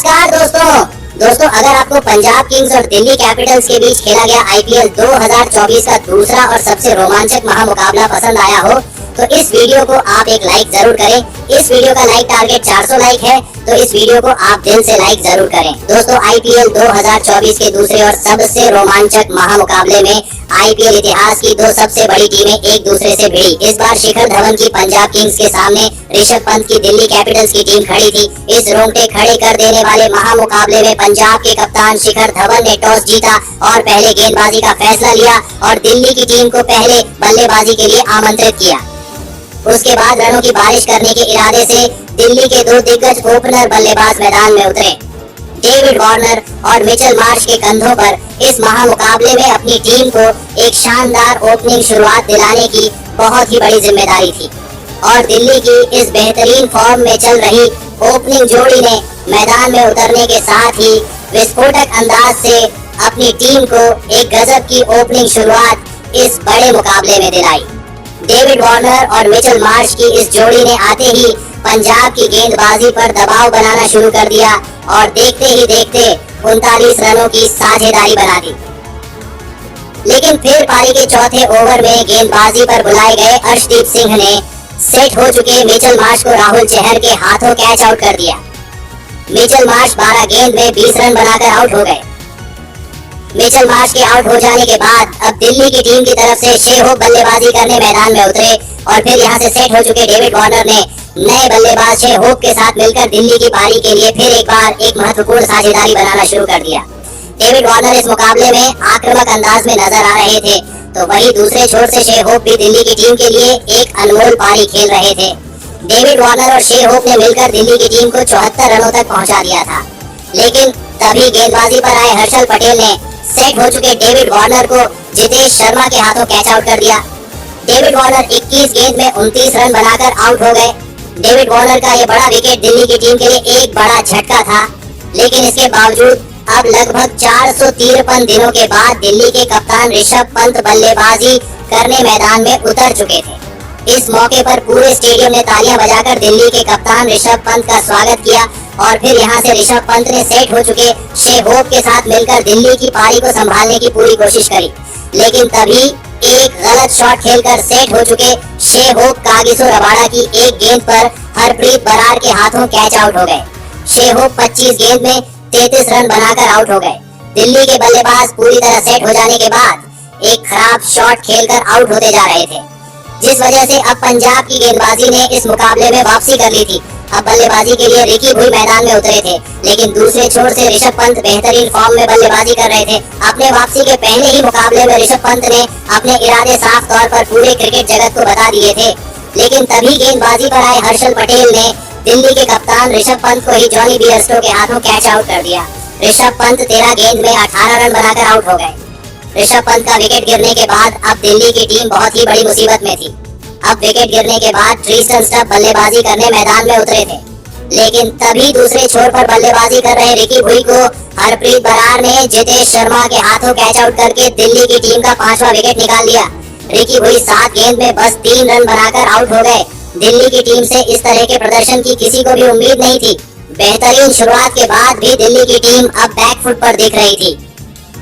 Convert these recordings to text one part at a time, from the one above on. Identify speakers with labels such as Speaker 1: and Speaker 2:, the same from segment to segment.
Speaker 1: नमस्कार दोस्तों अगर आपको पंजाब किंग्स और दिल्ली कैपिटल्स के बीच खेला गया आईपीएल 2024 का दूसरा और सबसे रोमांचक महामुकाबला पसंद आया हो तो इस वीडियो को आप एक लाइक जरूर करें। इस वीडियो का लाइक टारगेट 400 लाइक है तो इस वीडियो को आप दिल से लाइक जरूर करें। दोस्तों आईपीएल 2024 के दूसरे और सबसे रोमांचक महामुकाबले में आईपीएल इतिहास की दो सबसे बड़ी टीमें एक दूसरे से भिड़ी। इस बार शिखर धवन की पंजाब किंग्स के सामने ऋषभ पंत की दिल्ली कैपिटल्स की टीम खड़ी थी। इस रोंगटे खड़े कर देने वाले महामुकाबले में पंजाब के कप्तान शिखर धवन ने टॉस जीता और पहले गेंदबाजी का फैसला लिया और दिल्ली की टीम को पहले बल्लेबाजी के लिए आमंत्रित किया। उसके बाद रनों की बारिश करने के इरादे से दिल्ली के दो दिग्गज ओपनर बल्लेबाज मैदान में उतरे। डेविड वार्नर और मिचेल मार्श के कंधों पर इस महामुकाबले में अपनी टीम को एक शानदार ओपनिंग शुरुआत दिलाने की बहुत ही बड़ी जिम्मेदारी थी और दिल्ली की इस बेहतरीन फॉर्म में चल रही ओपनिंग जोड़ी ने मैदान में उतरने के साथ ही विस्फोटक अंदाज से अपनी टीम को एक गजब की ओपनिंग शुरुआत इस बड़े मुकाबले में दिलाई। डेविड वार्नर और मिचेल मार्श की इस जोड़ी ने आते ही पंजाब की गेंदबाजी पर दबाव बनाना शुरू कर दिया और देखते ही देखते 39 रनों की साझेदारी बना दी। लेकिन फिर पारी के चौथे ओवर में गेंदबाजी पर बुलाए गए अर्शदीप सिंह ने सेट हो चुके मिचेल मार्श को राहुल चहर के हाथों कैच आउट कर दिया। मिचेल मार्श 12 गेंद में 20 रन बनाकर आउट हो गए। मिचेल मार्श के आउट हो जाने के बाद अब दिल्ली की टीम की तरफ से शे होप बल्लेबाजी करने मैदान में उतरे और फिर यहां से सेट हो चुके डेविड वार्नर ने नए बल्लेबाज शे होप के साथ मिलकर दिल्ली की पारी के लिए फिर एक बार एक महत्वपूर्ण साझेदारी बनाना शुरू कर दिया। डेविड वार्नर इस मुकाबले में आक्रामक अंदाज में नजर आ रहे थे तो वहीं दूसरे छोर से शे होप भी दिल्ली की टीम के लिए एक अनमोल पारी खेल रहे थे। डेविड वार्नर और शे होप ने मिलकर दिल्ली की टीम को 74 रनों तक पहुंचा दिया था। लेकिन तभी गेंदबाजी पर आए हर्षल पटेल ने सेट हो चुके डेविड वार्नर को जितेश शर्मा के हाथों कैच आउट कर दिया। डेविड वार्नर 21 गेंद में 29 रन बनाकर आउट हो गए। डेविड वार्नर का ये बड़ा विकेट दिल्ली की टीम के लिए एक बड़ा झटका था, लेकिन इसके बावजूद अब लगभग 453 दिनों के बाद दिल्ली के कप्तान ऋषभ पंत बल्लेबाजी करने मैदान में उतर चुके थे। इस मौके पर पूरे स्टेडियम ने तालियां बजाकर दिल्ली के कप्तान ऋषभ पंत का स्वागत किया और फिर यहां से ऋषभ पंत ने सेट हो चुके शे होप के साथ मिलकर दिल्ली की पारी को संभालने की पूरी कोशिश करी। लेकिन तभी एक गलत शॉट खेलकर सेट हो चुके शे होप कागिसो रबाड़ा की एक गेंद पर हरप्रीत बरार के हाथों कैच आउट हो गए। शे होप 25 गेंद में 33 रन बनाकर आउट हो गए। दिल्ली के बल्लेबाज पूरी तरह सेट हो जाने के बाद एक खराब शॉट खेलकर आउट होते जा रहे थे, जिस वजह से अब पंजाब की गेंदबाजी ने इस मुकाबले में वापसी कर ली थी। अब बल्लेबाजी के लिए रिकी भुई मैदान में उतरे थे, लेकिन दूसरे छोर से ऋषभ पंत बेहतरीन फॉर्म में बल्लेबाजी कर रहे थे। अपने वापसी के पहले ही मुकाबले में ऋषभ पंत ने अपने इरादे साफ तौर पर पूरे क्रिकेट जगत को बता दिए थे। लेकिन तभी गेंदबाजी पर आए हर्षल पटेल ने दिल्ली के कप्तान ऋषभ पंत को ही जॉनी बियरस्टो के हाथों कैच आउट कर दिया। ऋषभ पंत 13 गेंद में 18 रन बनाकर आउट हो गए। ऋषभ पंत का विकेट गिरने के बाद अब दिल्ली की टीम बहुत ही बड़ी मुसीबत में थी। अब विकेट गिरने के बाद ट्रिस्टन स्टफ बल्लेबाजी करने मैदान में उतरे थे, लेकिन तभी दूसरे छोर पर बल्लेबाजी कर रहे रिकी भुई को हरप्रीत बरार ने जितेश शर्मा के हाथों कैच आउट करके दिल्ली की टीम का 5वां विकेट निकाल लिया। रिकी भुई 7 गेंद में बस 3 रन बनाकर आउट हो गए। दिल्ली की टीम से इस तरह के प्रदर्शन की किसी को भी उम्मीद नहीं थी। बेहतरीन शुरुआत के बाद भी दिल्ली की टीम अब बैकफुट पर दिख रही थी।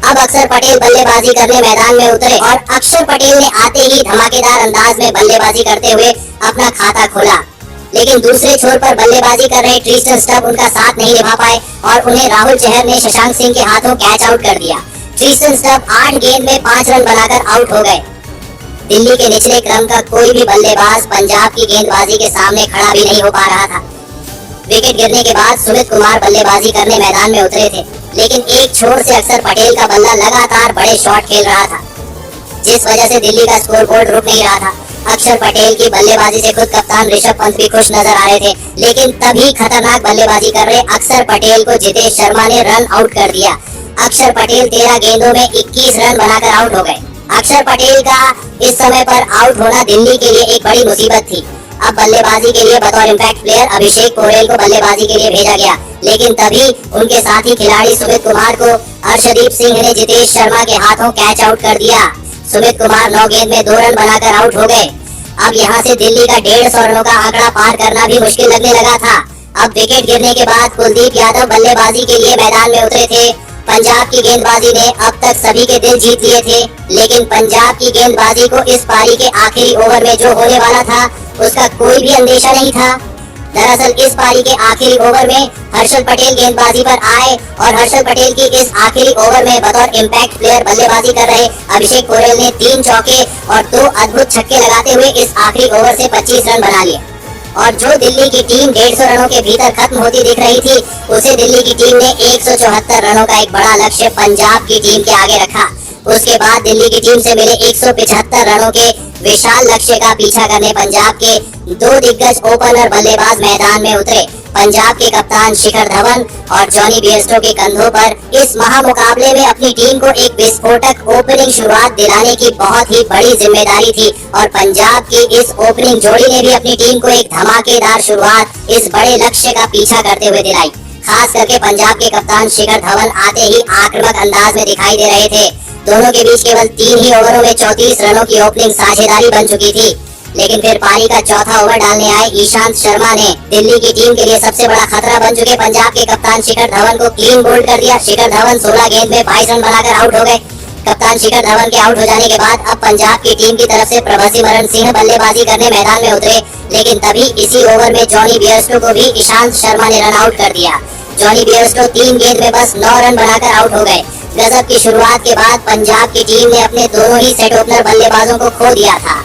Speaker 1: अब अक्षर पटेल बल्लेबाजी करने मैदान में उतरे और अक्षर पटेल ने आते ही धमाकेदार अंदाज में बल्लेबाजी करते हुए अपना खाता खोला। लेकिन दूसरे छोर पर बल्लेबाजी कर रहे ट्रिस्टन स्टफ उनका साथ नहीं निभा पाए और उन्हें राहुल चहर ने शशांक सिंह के हाथों कैच आउट कर दिया। ट्रिस्टन स्टफ 8 गेंद में 5 रन बनाकर आउट हो गए। दिल्ली के निचले क्रम का कोई भी बल्लेबाज पंजाब की गेंदबाजी के सामने खड़ा भी नहीं हो पा रहा था। विकेट गिरने के बाद सुमित कुमार बल्लेबाजी करने मैदान में उतरे थे, लेकिन एक छोर से अक्षर पटेल का बल्ला लगातार बड़े शॉट खेल रहा था, जिस वजह से दिल्ली का स्कोरबोर्ड रुक नहीं रहा था। अक्षर पटेल की बल्लेबाजी से खुद कप्तान ऋषभ पंत भी खुश नजर आ रहे थे, लेकिन तभी खतरनाक बल्लेबाजी कर रहे अक्षर पटेल को जितेश शर्मा ने रन आउट कर दिया। अक्षर पटेल 13 गेंदों में 21 रन बनाकर आउट हो गए। अक्षर पटेल का इस समय पर आउट होना दिल्ली के लिए एक बड़ी मुसीबत थी। अब बल्लेबाजी के लिए बतौर इम्पैक्ट प्लेयर अभिषेक पोरेल को बल्लेबाजी के लिए भेजा गया, लेकिन तभी उनके साथी खिलाड़ी सुमित कुमार को अर्शदीप सिंह ने जितेश शर्मा के हाथों कैच आउट कर दिया। सुमित कुमार 9 गेंद में 2 रन बनाकर आउट हो गए। अब यहाँ से दिल्ली का 150 रनों का आंकड़ा पार करना भी मुश्किल लगने लगा था। अब विकेट गिरने के बाद कुलदीप यादव बल्लेबाजी के लिए मैदान में उतरे थे। पंजाब की गेंदबाजी ने अब तक सभी के दिल जीत लिए थे, लेकिन पंजाब की गेंदबाजी को इस पारी के आखिरी ओवर में जो होने वाला था उसका कोई भी अंदेशा नहीं था। दरअसल इस पारी के आखिरी ओवर में हर्षल पटेल गेंदबाजी पर आए और हर्षल पटेल की इस आखिरी ओवर में बतौर इम्पैक्ट प्लेयर बल्लेबाजी कर रहे अभिषेक पोरेल ने 3 चौके और 2 अद्भुत छक्के लगाते हुए इस आखिरी ओवर से 25 रन बना लिए। और जो दिल्ली की टीम 150 रनों के भीतर खत्म होती दिख रही थी, उसे दिल्ली की टीम ने 174 रनों का एक बड़ा लक्ष्य पंजाब की टीम के आगे रखा। उसके बाद दिल्ली की टीम से मिले 175 रनों के विशाल लक्ष्य का पीछा करने पंजाब के 2 दिग्गज ओपनर बल्लेबाज मैदान में उतरे। पंजाब के कप्तान शिखर धवन और जॉनी बेयरस्टो के कंधों पर इस महामुकाबले में अपनी टीम को एक विस्फोटक ओपनिंग शुरुआत दिलाने की बहुत ही बड़ी जिम्मेदारी थी और पंजाब की इस ओपनिंग जोड़ी ने भी अपनी टीम को एक धमाकेदार शुरुआत इस बड़े लक्ष्य का पीछा करते हुए दिलाई। खास करके पंजाब के कप्तान शिखर धवन आते ही आक्रामक अंदाज में दिखाई दे रहे थे। दोनों के बीच केवल 3 ही ओवरों में 34 रनों की ओपनिंग साझेदारी बन चुकी थी, लेकिन फिर पारी का चौथा ओवर डालने आए ईशांत शर्मा ने दिल्ली की टीम के लिए सबसे बड़ा खतरा बन चुके पंजाब के कप्तान शिखर धवन को क्लीन बोल्ड कर दिया। शिखर धवन 16 गेंद में 22 रन बनाकर आउट हो गए। कप्तान शिखर धवन के आउट हो जाने के बाद अब पंजाब की टीम की तरफ से प्रभसिमरन सिंह बल्लेबाजी करने मैदान में उतरे, लेकिन तभी इसी ओवर में जॉनी बेयरस्टो को भी ईशांत शर्मा ने रन आउट कर दिया। जॉनी बेयरस्टो 3 गेंद में बस 9 रन बनाकर आउट हो गए। गजब की शुरुआत के बाद पंजाब की टीम ने अपने दोनों ही सेट ओपनर बल्लेबाजों को खो दिया था।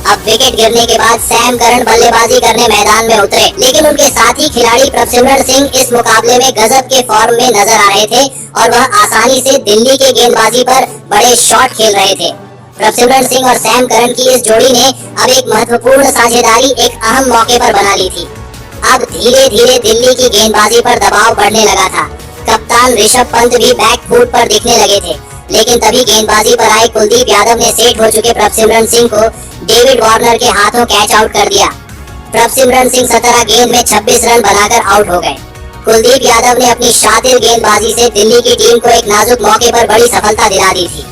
Speaker 1: अब विकेट गिरने के बाद सैम करन बल्लेबाजी करने मैदान में उतरे, लेकिन उनके साथी खिलाड़ी प्रभसिमरन सिंह इस मुकाबले में गजब के फॉर्म में नजर आ रहे थे और वह आसानी से दिल्ली के गेंदबाजी पर बड़े शॉट खेल रहे थे। प्रभसिमरन सिंह और सैम करन की इस जोड़ी ने अब एक महत्वपूर्ण साझेदारी एक अहम मौके पर बना ली थी। अब धीरे धीरे दिल्ली की गेंदबाजी पर दबाव बढ़ने लगा था। कप्तान ऋषभ पंत भी बैक फुट पर दिखने लगे थे, लेकिन तभी गेंदबाजी पर आए कुलदीप यादव ने सेट हो चुके प्रभसिमरन सिंह को डेविड वार्नर के हाथों कैच आउट कर दिया। प्रभसिमरन सिंह 17 गेंद में 26 रन बनाकर आउट हो गए। कुलदीप यादव ने अपनी शातिर गेंदबाजी से दिल्ली की टीम को एक नाजुक मौके पर बड़ी सफलता दिला दी थी।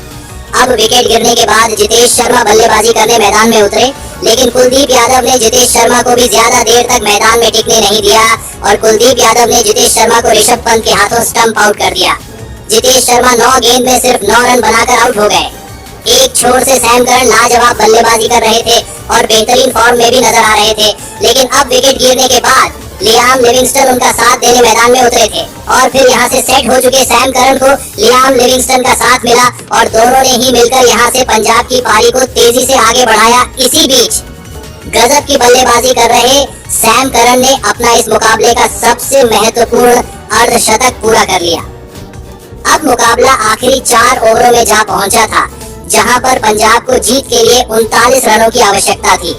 Speaker 1: अब विकेट गिरने के बाद जितेश शर्मा बल्लेबाजी करने मैदान में उतरे, लेकिन कुलदीप यादव ने जितेश शर्मा को भी ज्यादा देर तक मैदान में टिकने नहीं दिया और कुलदीप यादव ने जितेश शर्मा को ऋषभ पंत के हाथों स्टंप आउट कर दिया। जितेश शर्मा 9 गेंद में सिर्फ 9 रन बनाकर आउट हो गए। एक छोर से सैम करन लाजवाब बल्लेबाजी कर रहे थे और बेहतरीन फॉर्म में भी नजर आ रहे थे, लेकिन अब विकेट गिरने के बाद लियाम लिविंगस्टन उनका साथ देने मैदान में उतरे थे और फिर यहाँ से सेट हो चुके सैम करन को लियाम लिविंगस्टन का साथ मिला और दोनों ने ही मिलकर यहाँ से पंजाब की पारी को तेजी से आगे बढ़ाया। इसी बीच गजब की बल्लेबाजी कर रहे सैम करन ने अपना इस मुकाबले का सबसे महत्वपूर्ण अर्धशतक पूरा कर लिया। अब मुकाबला आखिरी 4 ओवरों में जा पहुंचा था, जहां पर पंजाब को जीत के लिए 39 रनों की आवश्यकता थी,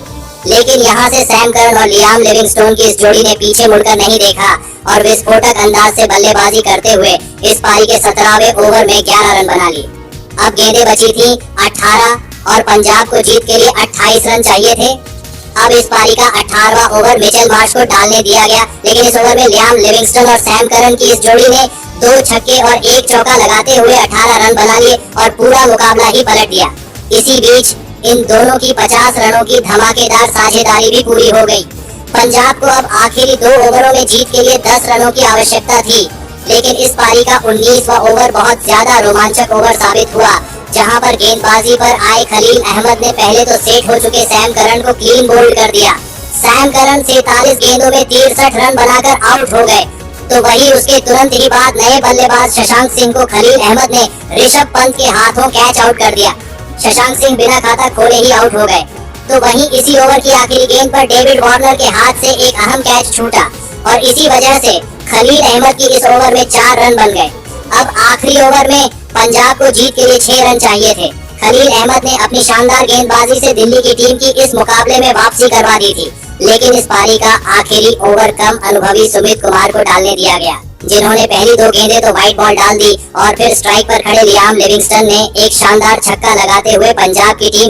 Speaker 1: लेकिन यहां से सैम करन और लियाम लिविंगस्टोन की इस जोड़ी ने पीछे मुड़कर नहीं देखा और विस्फोटक अंदाज से बल्लेबाजी करते हुए इस पारी के 17वें ओवर में 11 रन बना लिए। अब गेंदें बची थी 18 और पंजाब को जीत के लिए 28 रन चाहिए थे। अब इस पारी का 18वां ओवर मिचेल मार्श को डालने दिया गया, लेकिन इस ओवर में लियाम लिविंगस्टन और सैम करन की इस जोड़ी ने 2 छक्के और 1 चौका लगाते हुए 18 रन बना लिए और पूरा मुकाबला ही पलट दिया। इसी बीच इन दोनों की 50 रनों की धमाकेदार साझेदारी भी पूरी हो गई। पंजाब को अब आखिरी 2 ओवरों में जीत के लिए 10 रनों की आवश्यकता थी, लेकिन इस पारी का 19वां ओवर बहुत ज्यादा रोमांचक ओवर साबित हुआ, जहां पर गेंदबाजी पर आए खलील अहमद ने पहले तो सेट हो चुके सैम करन को क्लीन बोल्ड कर दिया। सैम करन 47 गेंदों में 63 रन बनाकर आउट हो गए, तो वही उसके तुरंत ही बाद नए बल्लेबाज शशांक सिंह को खलील अहमद ने ऋषभ पंत के हाथों कैच आउट कर दिया। शशांक सिंह बिना खाता खोले ही आउट हो गए। तो वहीं इसी ओवर की आखिरी गेंद पर डेविड वार्नर के हाथ से एक अहम कैच छूटा और इसी वजह से खलील अहमद की इस ओवर में 4 रन बन गए। अब आखिरी ओवर में पंजाब को जीत के लिए 6 रन चाहिए थे। खलील अहमद ने अपनी शानदार गेंदबाजी से दिल्ली की टीम की इस मुकाबले में वापसी करवा दी थी, लेकिन इस पारी का आखिरी ओवर कम अनुभवी सुमित कुमार को डालने दिया गया, जिन्होंने पहली 2 गेंदें तो व्हाइट बॉल डाल दी और फिर स्ट्राइक पर खड़े लियाम लिविंगस्टन ने एक शानदार छक्का लगाते हुए पंजाब की टीम